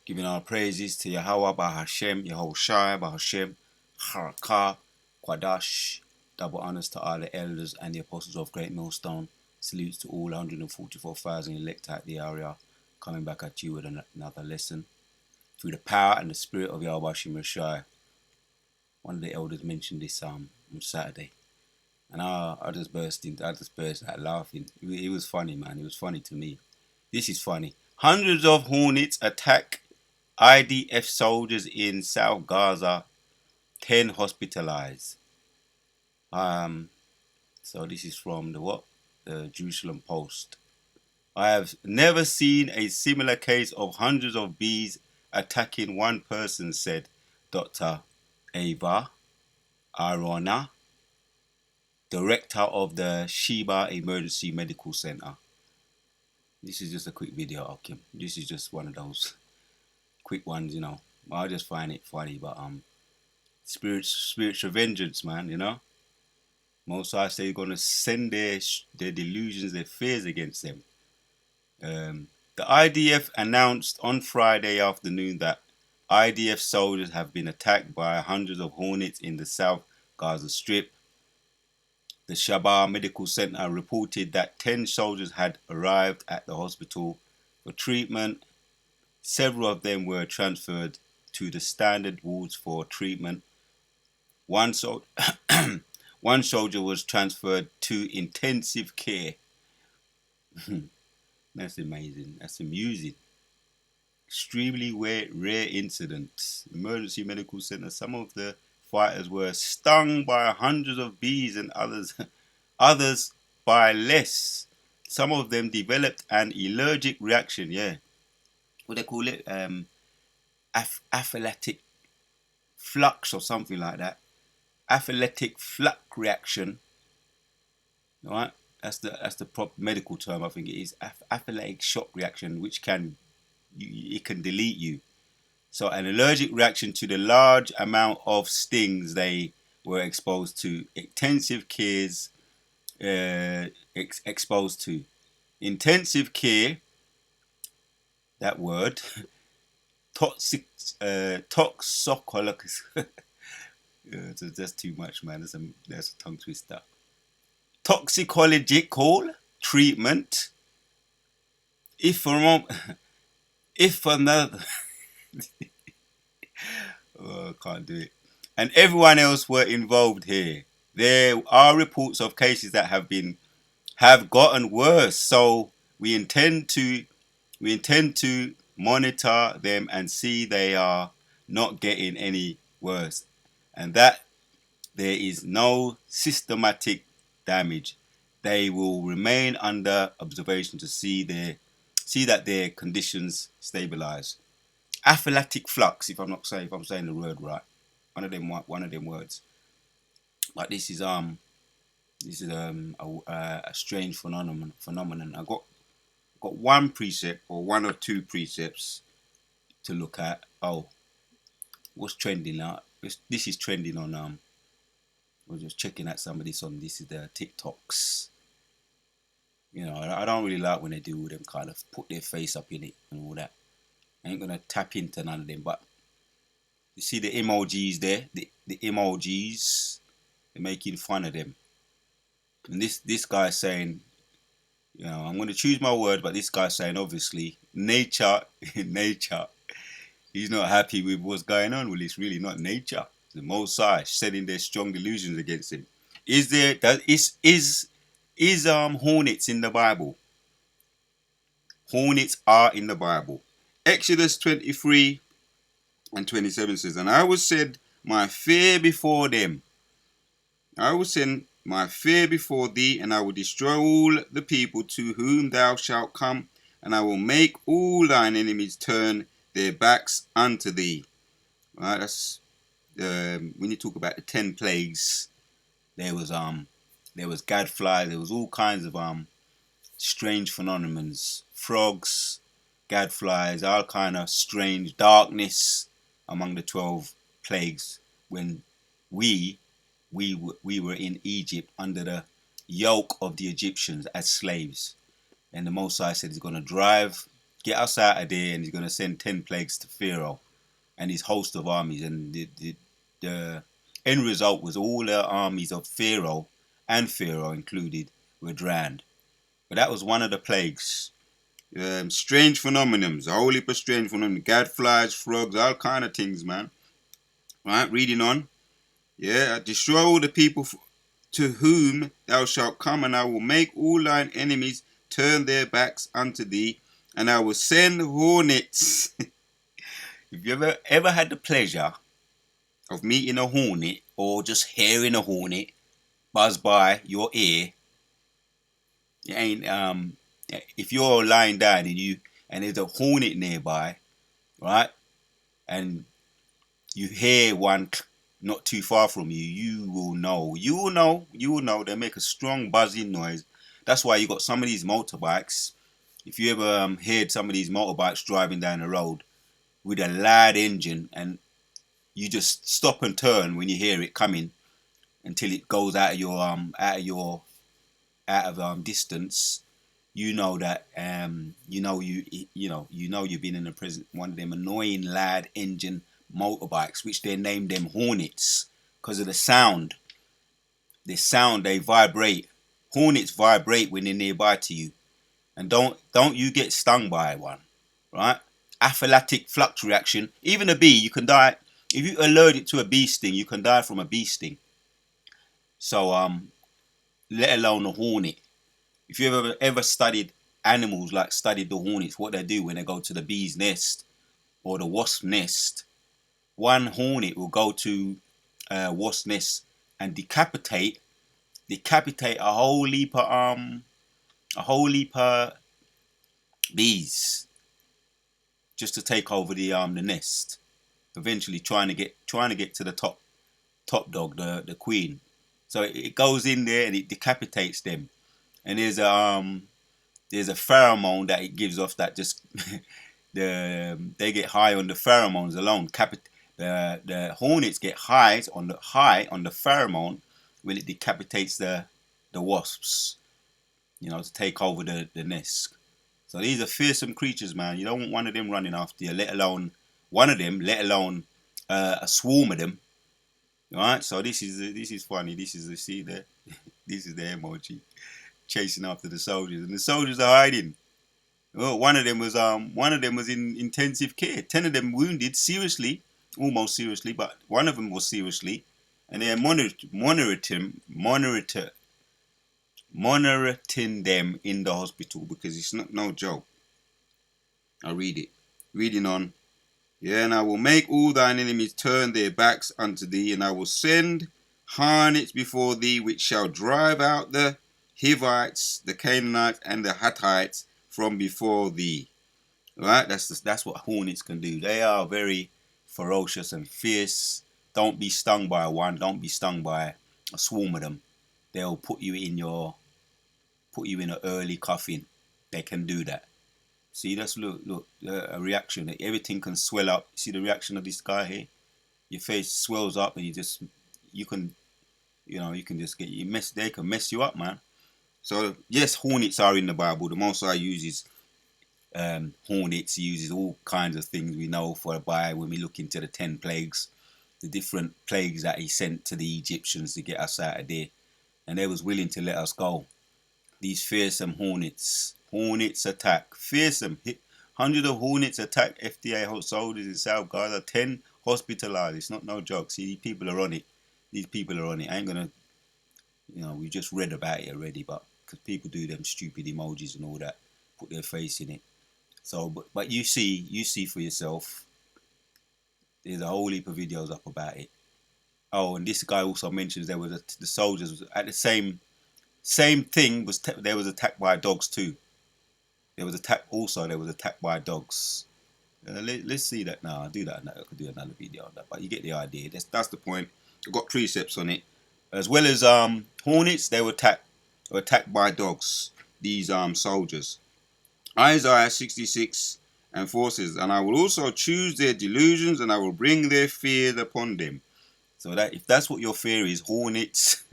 Giving our praises to Yahweh Bahashem, Yehoshai Bahashem, Harakah, Quadash. Double honors to all the elders and the apostles of Great Millstone. Salutes to all 144,000 elect out the area. Coming back at you with another lesson. Through the power and the spirit of Yahweh Shai. One of the elders mentioned this on Saturday. And I just burst out laughing. It was funny, man. It was funny to me. This is funny. Hundreds of hornets attack IDF soldiers in South Gaza, 10 hospitalized. So this is from the Jerusalem Post. I have never seen a similar case of hundreds of bees attacking one person, said Dr. Ava Arona, director of the Sheba Emergency Medical Center. This is just a quick video of him. This is just one of those quick ones, you know. I just find it funny, but spiritual vengeance, man, you know. Most I say, gonna send their delusions, their fears against them. The IDF announced on Friday afternoon that IDF soldiers have been attacked by hundreds of hornets in the South Gaza Strip. The Sheba Medical Center reported that 10 soldiers had arrived at the hospital for treatment. Several of them were transferred to the standard wards for treatment. One soldier was transferred to intensive care. That's amazing. That's amusing. Extremely rare incident. Emergency medical center. Some of the fighters were stung by hundreds of bees and others by less. Some of them developed an allergic reaction. Yeah, what they call it? Apoplectic flux or something like that. Apoplectic flux reaction. All right, that's the proper medical term. I think it is apoplectic shock reaction, which can delete you. So an allergic reaction to the large amount of stings they were exposed to. Intensive cares exposed to. Intensive care. That word. Toxicological. That's too much, man. That's a tongue twister. Toxicological treatment. If another. Oh, I can't do it. And everyone else were involved here. There are reports of cases that have gotten worse. So we intend to monitor them and see they are not getting any worse, and that there is no systematic damage. They will remain under observation to see that their conditions stabilize. Apoplectic flux, if I'm saying the word right, one of them words. But this is a strange phenomenon. I got one precept or one or two precepts to look at. Oh, what's trending now? This is trending on I was just checking out some of this on this is the TikToks. You know, I don't really like when they do them kind of put their face up in it and all that. I ain't gonna tap into none of them, but you see the emojis there, the emojis, they're making fun of them. And this guy's saying, you know, I'm gonna choose my word, but this guy's saying obviously nature, he's not happy with what's going on. Well, it's really not nature. It's the Most High setting their strong delusions against him. Is hornets in the Bible? Hornets are in the Bible. Exodus 23 and 27 says, and I will send my fear before them. I will send my fear before thee, and I will destroy all the people to whom thou shalt come, and I will make all thine enemies turn their backs unto thee. Right, that's when you talk about the 10 plagues. There was gadfly. There was all kinds of strange phenomena, frogs, gadflies, all kind of strange darkness among the 12 plagues when we were in Egypt under the yoke of the Egyptians as slaves. And the Most High said he's going to drive get us out of there, and he's going to send 10 plagues to Pharaoh and his host of armies. And the end result was all the armies of Pharaoh, and Pharaoh included, were drowned. But that was one of the plagues. Strange phenomenons, a whole heap of strange phenomena, gadflies, frogs, all kind of things, man. Right, reading on. Yeah, destroy all the people to whom thou shalt come, and I will make all thine enemies turn their backs unto thee, and I will send hornets. If you ever had the pleasure of meeting a hornet, or just hearing a hornet buzz by your ear, it ain't if you're lying down and there's a hornet nearby, right, and you hear one not too far from you, you will know. They make a strong buzzing noise. That's why you got some of these motorbikes. If you ever heard some of these motorbikes driving down the road with a loud engine, and you just stop and turn when you hear it coming until it goes out of distance, you know that you've been in a prison, one of them annoying loud engine motorbikes, which they named them hornets because of the sound. The sound, they vibrate. Hornets vibrate when they're nearby to you, and don't you get stung by one, right? Anaphylactic flux reaction. Even a bee, you can die if you're allergic to a bee sting. You can die from a bee sting. So let alone a hornet. If you ever studied animals, like studied the hornets, what they do when they go to the bee's nest or the wasp nest, one hornet will go to a wasp nest and decapitate a whole heap of bees just to take over the nest. Eventually, trying to get to the top dog, the queen. So it goes in there and it decapitates them. And there's a pheromone that it gives off that just they get high on the pheromones alone. The hornets get high on the pheromone when it decapitates the wasps, to take over the nest. So these are fearsome creatures, man. You don't want one of them running after you, let alone a swarm of them. All right. So this is funny. This is the emoji chasing after the soldiers, and the soldiers are hiding. Well, one of them was in intensive care. 10 of them wounded seriously, almost seriously, but one of them was seriously, and they're monitoring them in the hospital because it's no joke. I'll read it. Reading on. Yeah, and I will make all thine enemies turn their backs unto thee, and I will send hornets before thee, which shall drive out the Hivites, the Canaanites, and the Hittites from before thee. Right? That's what hornets can do. They are very ferocious and fierce. Don't be stung by one. Don't be stung by a swarm of them. They'll put you in an early coffin. They can do that. See, that's look a reaction. Everything can swell up. See the reaction of this guy here. Your face swells up, and you can just get they can mess you up, man. So yes, hornets are in the Bible. The Most High uses hornets. He uses all kinds of things we know for the Bible when we look into the 10 plagues, the different plagues that he sent to the Egyptians to get us out of there, and they was willing to let us go. These fearsome hornets attack. Fearsome. Hundreds of hornets attack FDA soldiers in South Gaza. 10 hospitalized. It's not no joke. See, these people are on it. I ain't gonna, we just read about it already, but because people do them stupid emojis and all that, put their face in it. So, but you see for yourself. There's a whole heap of videos up about it. Oh, and this guy also mentions there was the soldiers at the same thing they was attacked by dogs too. There was attacked by dogs. Let's see that now. I'll do that. I could do another video on that, but you get the idea. That's the point. I've got precepts on it, as well as hornets. They were attacked by dogs. These soldiers. Isaiah 66 and 4 says, and I will also choose their delusions, and I will bring their fears upon them. So that if that's what your fear is, hornets.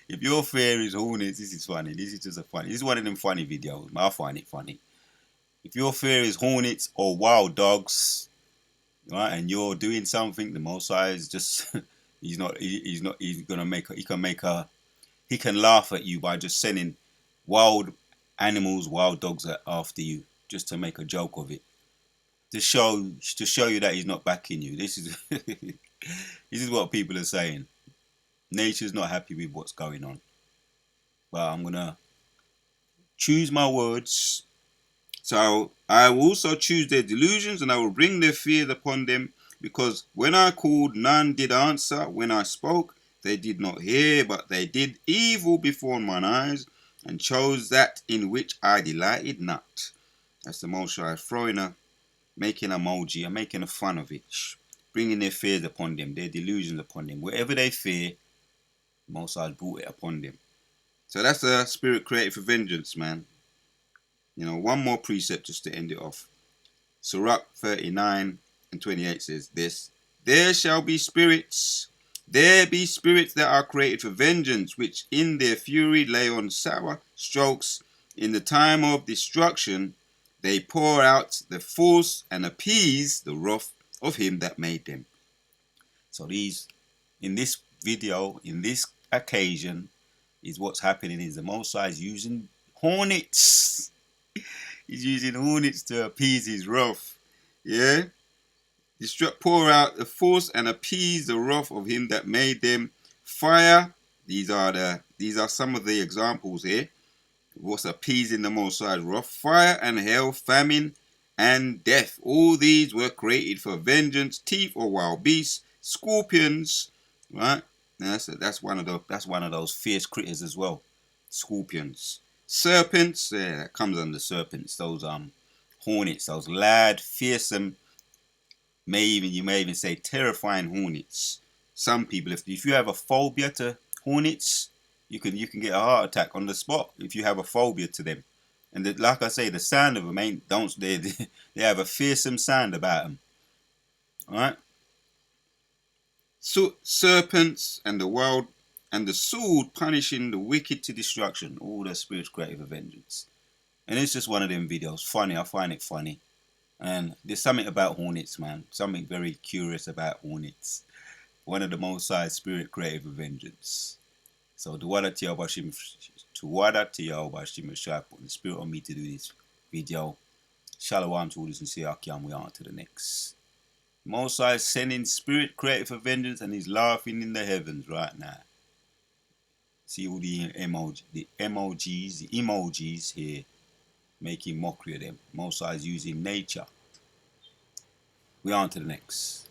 If your fear is hornets, this is funny. This is just this is one of them funny videos. I find it funny. If your fear is hornets or wild dogs, right, and you're doing something, the Most High is just he's not he's gonna make he can laugh at you by just sending wild animals, wild dogs after you, just to make a joke of it, to show you that he's not backing you. This is this is what people are saying. Nature's not happy with what's going on. But I'm gonna choose my words. So I will also choose their delusions, and I will bring their fears upon them, because when I called, none did answer. When I spoke, they did not hear, but they did evil before mine eyes, and chose that in which I delighted not. That's the Most High throwing making an emoji and making a fun of it, bringing their fears upon them, their delusions upon them. Whatever they fear, the Most High brought it upon them. So that's a spirit created for vengeance, man. You know, one more precept just to end it off. Sirach 39 and 28 says this: there shall be spirits, there be spirits that are created for vengeance, which in their fury lay on sour strokes. In the time of destruction, they pour out the force and appease the wrath of him that made them. So these, in this video, in this occasion, is what's happening is the Most High is using hornets. He's using hornets to appease his wrath. Yeah? Pour out the force and appease the wrath of him that made them. Fire. These are some of the examples here. What's appeasing the Most High's wrath? Fire and hell, famine and death. All these were created for vengeance. Teeth or wild beasts, scorpions, right? Now that's one of those fierce critters as well. Scorpions. Serpents, yeah, that comes under serpents. Those hornets, those loud, fearsome, you may even say terrifying hornets. Some people, if you have a phobia to hornets, you can get a heart attack on the spot if you have a phobia to them. And like I say, the sound of them they have a fearsome sound about them. All right. So serpents and the wild and the sword punishing the wicked to destruction. All the spirits created for vengeance. And it's just one of them videos. Funny. I find it funny. And there's something about hornets, man. Something very curious about hornets. One of the Most High spirit created for vengeance. So Tuwada Tiyawbashim Shai put the spirit on me to do this video. Shalom to all this and say Akiam, we on to the next. Most High is sending spirit created for vengeance, and he's laughing in the heavens right now. See all the emojis here, making mockery of them. Most High is using nature. We on to the next.